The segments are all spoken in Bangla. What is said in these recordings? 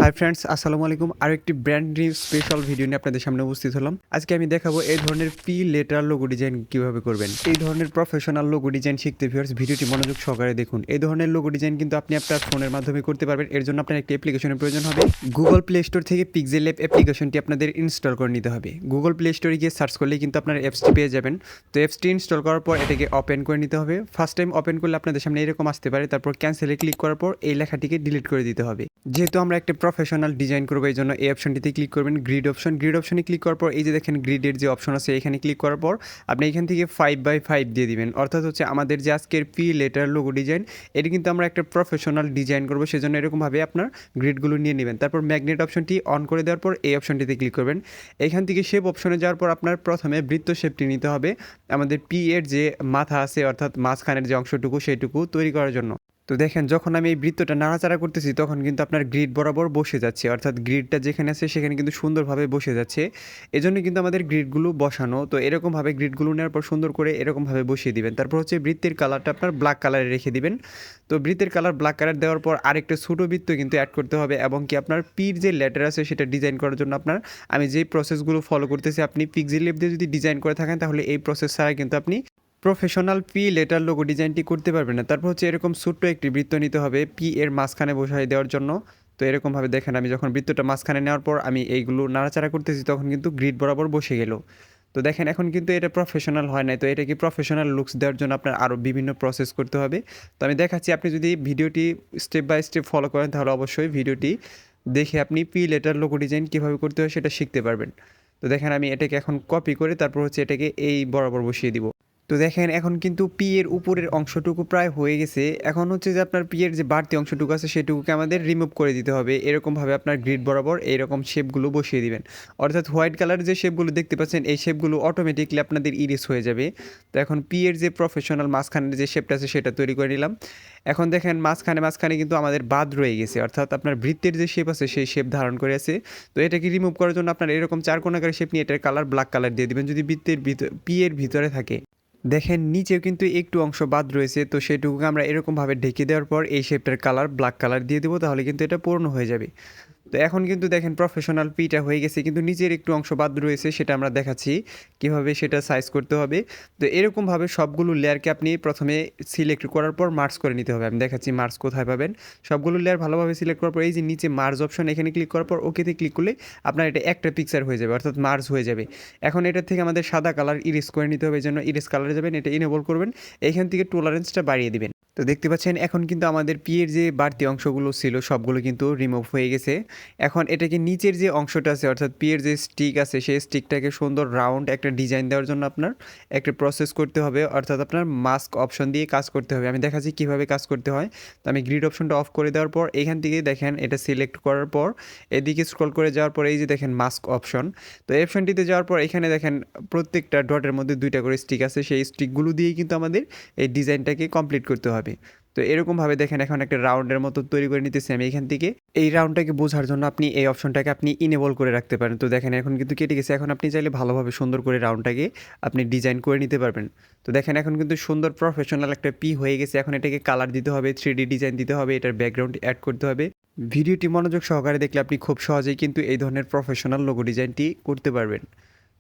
হাই ফ্রেন্ডস, আসসালামু আলাইকুম। আরেকটি ব্র্যান্ড নিউ স্পেশাল ভিডিও নিয়ে আপনাদের সামনে উপস্থিত হলাম। আজকে আমি দেখাবো এই ধরনের পি লেটার লোগো ডিজাইন কিভাবে করবেন। এই ধরনের প্রফেশনাল লোগো ডিজাইন শিখতে ভিউয়ার্স ভিডিওটি মনোযোগ সহকারে দেখুন। এই ধরনের লোগো ডিজাইন কিন্তু আপনি আপনার ফোনের মাধ্যমে করতে পারবেন। এর জন্য আপনার একটি অ্যাপ্লিকেশনের প্রয়োজন হবে। গুগল প্লে স্টোর থেকে পিক্সেল অ্যাপ অ্যাপ্লিকেশনটি আপনাদের ইনস্টল করে নিতে হবে। গুগল প্লে স্টোরে গিয়ে সার্চ করলেই কিন্তু আপনার অ্যাপসটি পেয়ে যাবেন। তো অ্যাপসটি ইনস্টল করার পর এটাকে ওপেন করে নিতে হবে। ফার্স্ট টাইম ওপেন করলে আপনাদের সামনে এরকম আসতে পারে। তারপর ক্যান্সেলে ক্লিক করার পর এই লেখাটিকে ডিলিট করে দিতে হবে। যেহেতু আমরা একটা প্রফেশনাল ডিজাইন করবো, এই জন্য এই অপশনটিতে ক্লিক করবেন, গ্রিড অপশনে ক্লিক করার পর এই যে দেখেন গ্রিডের যে অপশন আছে এখানে ক্লিক করার পর আপনি এখান থেকে 5x5 দিয়ে দিবেন। অর্থাৎ হচ্ছে আমাদের যে আজকের পি লেটার লোগো ডিজাইন, এটি কিন্তু আমরা একটা প্রফেশনাল ডিজাইন করবো, সেজন্য এরকমভাবে আপনার গ্রিডগুলো নিয়ে নেবেন। তারপর ম্যাগনেট অপশনটি অন করে দেওয়ার পর এই অপশনটিতে ক্লিক করবেন। এখান থেকে শেপ অপশনে যাওয়ার পর আপনার প্রথমে বৃত্ত শেপটি নিতে হবে আমাদের পি এর যে মাথা আছে অর্থাৎ মাঝখানের যে অংশটুকু সেইটুকু তৈরি করার জন্য। তো দেখেন যখন আমি এই বৃত্তটা নাড়াচাড়া করতেছি তখন কিন্তু আপনার গ্রিড বরাবর বসে যাচ্ছে, অর্থাৎ গ্রিডটা যেখানে আছে সেখানে কিন্তু সুন্দরভাবে বসে যাচ্ছে। এজন্য কিন্তু আমাদের গ্রিডগুলো বসানো। তো এরকমভাবে গ্রিডগুলো নেওয়ার পর সুন্দর করে এরকমভাবে বসিয়ে দিবেন। তারপর হচ্ছে বৃত্তের কালারটা আপনার ব্ল্যাক কালারে রেখে দিবেন। তো বৃত্তের কালার ব্ল্যাক কালার দেওয়ার পর আরেকটা ছোটো বৃত্ত কিন্তু অ্যাড করতে হবে, এবং কি আপনার পির যে লেটার আছে সেটা ডিজাইন করার জন্য আপনার আমি যেই প্রসেসগুলো ফলো করতেছি, আপনি পিক্সেল লেপ দিয়ে যদি ডিজাইন করে থাকেন তাহলে এই প্রসেস ছাড়া কিন্তু আপনি প্রফেশনাল পি লেটার লোগো ডিজাইনটি করতে পারবেন না। তারপর হচ্ছে এরকম ছোট্ট একটি বৃত্ত নিতে হবে পি এর মাঝখানে বসাই দেওয়ার জন্য। তো এরকমভাবে দেখেন আমি যখন বৃত্তটা মাঝখানে নেওয়ার পর আমি এইগুলো নাড়াচাড়া করতেছি তখন কিন্তু গ্রিড বরাবর বসে গেল। তো দেখেন এখন কিন্তু এটা প্রফেশনাল হয় নাই। তো এটা কি প্রফেশনাল লুকস দেওয়ার জন্য আপনার আরও বিভিন্ন প্রসেস করতে হবে। তো আমি দেখাচ্ছি, আপনি যদি ভিডিওটি স্টেপ বাই স্টেপ ফলো করেন তাহলে অবশ্যই ভিডিওটি দেখে আপনি পি লেটার লোগো ডিজাইন কীভাবে করতে হয় সেটা শিখতে পারবেন। তো দেখেন আমি এটাকে এখন কপি করে তারপর হচ্ছে এটাকে এই বরাবর বসিয়ে দিব। তো দেখেন এখন কিন্তু পি এর উপরের অংশটুকু প্রায় হয়ে গেছে। এখন হচ্ছে যে আপনার পি এর যে বাড়তি অংশটুকু আছে সেটুকুকে আমাদের রিমুভ করে দিতে হবে। এরকমভাবে আপনার গ্রিড বরাবর এইরকম শেপগুলো বসিয়ে দিবেন। অর্থাৎ হোয়াইট কালারের যে শেপগুলো দেখতে পাচ্ছেন এই শেপগুলো অটোমেটিকলি আপনাদের ইরেজ হয়ে যাবে। তো এখন পি এর যে প্রফেশনাল মাঝখানের যে শেপটা আছে সেটা তৈরি করে নিলাম। এখন দেখেন মাঝখানে কিন্তু আমাদের বাদ রয়ে গেছে, অর্থাৎ আপনার বৃত্তের যে শেপ আছে সেই শেপ ধারণ করে আছে। তো এটাকে রিমুভ করার জন্য আপনার এরকম চারকোনাকার শেপ নিয়ে এটার কালার ব্ল্যাক কালার দিয়ে দিবেন যদি বৃত্তের পি এর ভিতরে থাকে। দেখেন নিচেও কিন্তু একটু অংশ বাদ রয়েছে, তো সেটুকুকে আমরা এরকমভাবে ঢেকে দেওয়ার পর এই শেপটার কালার ব্ল্যাক কালার দিয়ে দেবো, তাহলে কিন্তু এটা পূর্ণ হয়ে যাবে। তো এখন কিন্তু দেখেন প্রফেশনাল পিটা হয়ে গেছে, কিন্তু নিচের একটু অংশ বাদ রয়েছে, সেটা আমরা দেখাচ্ছি কীভাবে সেটা সাইজ করতে হবে। তো এরকমভাবে সবগুলো লেয়ারকে আপনি প্রথমে সিলেক্ট করার পর মার্জ করে নিতে হবে। আমি দেখাচ্ছি মার্জ কোথায় পাবেন। সবগুলো লেয়ার ভালোভাবে সিলেক্ট করার পর এই যে নিচে মার্জ অপশন এখানে ক্লিক করার পর ওকেতে ক্লিক করলে আপনার এটা একটা পিকচার হয়ে যাবে, অর্থাৎ মার্জ হয়ে যাবে। এখন এটা থেকে আমাদের সাদা কালার ইরেজ করে নিতে হবে, এই জন্য ইরেজ কালারে যাবেন, এটা ইনেবল করবেন, এইখান থেকে টলারেন্সটা বাড়িয়ে দিবেন। তো দেখতে পাচ্ছেন এখন কিন্তু আমাদের পিয়ের যে বাড়তি অংশগুলো ছিল সবগুলো কিন্তু রিমুভ হয়ে গেছে। এখন এটাকে নিচের যে অংশটা আছে অর্থাৎ পিয়ের যে স্টিক আছে সেই স্টিকটাকে সুন্দর রাউন্ড একটা ডিজাইন দেওয়ার জন্য আপনার একটা প্রসেস করতে হবে, অর্থাৎ আপনার মাস্ক অপশন দিয়ে কাজ করতে হবে। আমি দেখাচ্ছি কীভাবে কাজ করতে হয়। তো আমি গ্রিড অপশনটা অফ করে দেওয়ার পর এখান থেকে দেখেন এটা সিলেক্ট করার পর এদিকে স্ক্রল করে যাওয়ার পর এই যে দেখেন মাস্ক অপশন। তো এই অপশনটিতে যাওয়ার পর এখানে দেখেন প্রত্যেকটা ডটের মধ্যে দুইটা করে স্টিক আছে, সেই স্টিকগুলো দিয়েই কিন্তু আমাদের এই ডিজাইনটাকে কমপ্লিট করতে হবে। তো এরকমভাবে দেখেন এখন একটা রাউন্ডের মতো তৈরি করে নিতেছি আমি এখান থেকে। এই রাউন্ডটাকে বোঝার জন্য আপনি এই অপশনটাকে আপনি ইনেবল করে রাখতে পারেন। তো দেখেন এখন কিন্তু কেটে গেছে, এখন আপনি চাইলে ভালোভাবে সুন্দর করে রাউন্ডটাকে আপনি ডিজাইন করে নিতে পারবেন। তো দেখেন এখন কিন্তু সুন্দর প্রফেশনাল একটা পি হয়ে গেছে। এখন এটাকে কালার দিতে হবে, 3D ডিজাইন দিতে হবে, এটার ব্যাকগ্রাউন্ড অ্যাড করতে হবে। ভিডিওটি মনোযোগ সহকারে দেখলে আপনি খুব সহজেই কিন্তু এই ধরনের প্রফেশনাল লোগো ডিজাইনটি করতে পারবেন।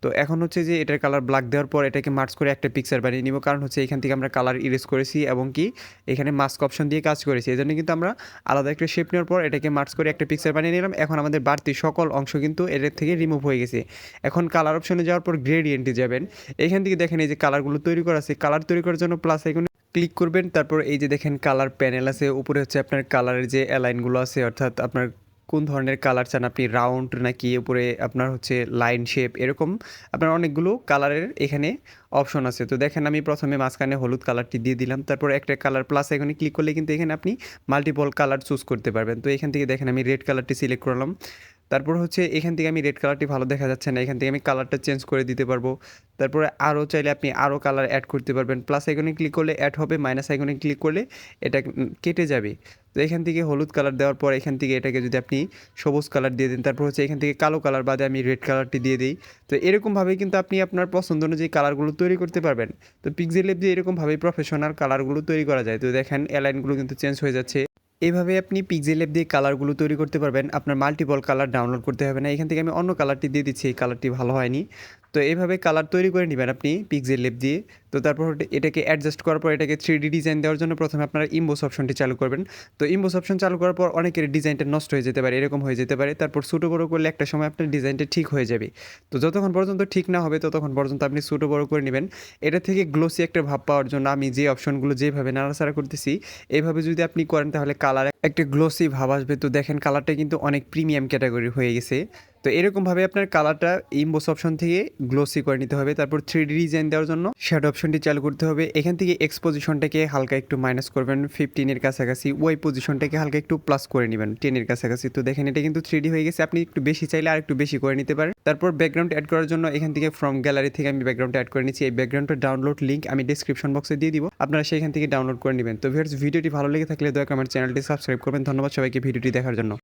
তো এখন হচ্ছে যে এটার কালার ব্ল্যাক দেওয়ার পর এটাকে মার্জ করে একটা পিকচার বানিয়ে নিব, কারণ হচ্ছে এখান থেকে আমরা কালার ইরেজ করেছি এবং কি এখানে মাস্ক অপশন দিয়ে কাজ করেছি, এই জন্য কিন্তু আমরা আলাদা একটা শেপ নেওয়ার পর এটাকে মার্জ করে একটা পিকচার বানিয়ে নিলাম। এখন আমাদের বাড়তি সকল অংশ কিন্তু এর থেকে রিমুভ হয়ে গেছে। এখন কালার অপশনে যাওয়ার পর গ্রেডিয়েন্টে যাবেন, এখান থেকে দেখেন এই যে কালারগুলো তৈরি করা আছে, কালার তৈরি করার জন্য প্লাস আইকনে ক্লিক করবেন। তারপর এই যে দেখেন কালার প্যানেল আছে, উপরে হচ্ছে আপনার কালারের যে অ্যালাইনগুলো আছে, অর্থাৎ আপনার কোন ধরনের কালার চান আপনি, রাউন্ড নাকি উপরে আপনার হচ্ছে লাইন শেপ, এরকম আপনার অনেকগুলো কালারের এখানে অপশন আছে। তো দেখেন আমি প্রথমে মাঝখানে হলুদ কালারটি দিয়ে দিলাম, তারপর একটা কালার প্লাস এখানে ক্লিক করলে কিন্তু এখানে আপনি মাল্টিপল কালার চুজ করতে পারবেন। তো এখান থেকে দেখেন আমি রেড কালারটি সিলেক্ট করলাম। তারপর হচ্ছে এখান থেকে আমি রেড কালারটি ভালো দেখা যাচ্ছে না, এখান থেকে আমি কালারটা চেঞ্জ করে দিতে পারবো। তারপরে আরও চাইলে আপনি আরও কালার অ্যাড করতে পারবেন, প্লাস আইকনে ক্লিক করলে অ্যাড হবে, মাইনাস আইকনে ক্লিক করলে এটা কেটে যাবে। তো এখান থেকে হলুদ কালার দেওয়ার পর এখান থেকে এটাকে যদি আপনি সবুজ কালার দিয়ে দেন, তারপর হচ্ছে এখান থেকে কালো কালার বাদে আমি রেড কালারটি দিয়ে দিই। তো এরকমভাবেই কিন্তু আপনি আপনার পছন্দ অনুযায়ী কালারগুলো তৈরি করতে পারবেন। তো পিক্সেল ল্যাব দিয়ে এরকমভাবেই প্রফেশনাল কালারগুলো তৈরি করা যায়। তো দেখেন অ্যালাইনগুলো কিন্তু চেঞ্জ হয়ে যাচ্ছে। এভাবে আপনি পিক্সেল ল্যাব দিয়ে কালারগুলো তৈরি করতে পারবেন। আপনার মাল্টিপল কালার ডাউনলোড করতে হবে না। এখান থেকে আমি অন্য কালারটি দিয়ে দিচ্ছি, এই কালারটি ভালো হয়নি। তো এভাবে কালার তৈরি করে নেবেন আপনি পিক্সেল ল্যাব দিয়ে। তো তারপর এটাকে অ্যাডজাস্ট করার পর এটাকে 3D ডিজাইন দেওয়ার জন্য প্রথমে আপনারা ইমবোস অপশনটি চালু করবেন। তো ইমবোস অপশন চালু করার পর অনেকের ডিজাইনটা নষ্ট হয়ে যেতে পারে, এরকম হয়ে যেতে পারে। তারপর ছোটো বড়ো করলে একটা সময় আপনার ডিজাইনটা ঠিক হয়ে যাবে। তো যতক্ষণ পর্যন্ত ঠিক না হবে ততক্ষণ পর্যন্ত আপনি ছোটো বড়ো করে নেবেন। এটা থেকে গ্লোসি একটা ভাব পাওয়ার জন্য আমি যে অপশনগুলো যেভাবে নাড়াচাড়া করতেছি, এইভাবে যদি আপনি করেন তাহলে কালার একটা গ্লোসি ভাব আসবে। তো দেখেন কালারটা কিন্তু অনেক প্রিমিয়াম ক্যাটাগরি হয়ে গেছে। তো এরকমভাবে আপনার কালারটা ইমবোস অপশন থেকে গ্লোসি করে নিতে হবে। তারপর 3D ডিজাইন দেওয়ার জন্য শ্যাডো অপশনটি চালু করতে হবে। এখান থেকে এক্স পজিশনটাকে হালকা একটু মাইনাস করবেন 15-এর কাছাকাছি, ওয়াই পজিশনটাকে হালকা একটু প্লাস করে নেবেন 10-এর কাছাকাছি। তো দেখেন এটা কিন্তু 3D হয়ে গেছে। আপনি একটু বেশি চাইলে আর একটু বেশি করে নিতে পারেন। তারপর ব্যাকগ্রাউন্ড অ্যাড করার জন্য এখান থেকে ফ্রম গ্যালারি থেকে আমি ব্যাকগ্রাউন্ড অ্যাড করে নিচ্ছি। এই ব্যাকগ্রাউন্ডের ডাউনলোড লিঙ্ক আমি ডিসক্রিপশন বক্সে দিয়ে দিব, আপনারা সেখান থেকে ডাউনলোড করে নেবেন। তো ভিউয়ার্স, ভিডিওটি ভালো লেগে থাকলে দয়া করে আমার চ্যানেলটি সাবস্ক্রাইব করবেন। ধন্যবাদ সবাইকে ভিডিওটি দেখার জন্য।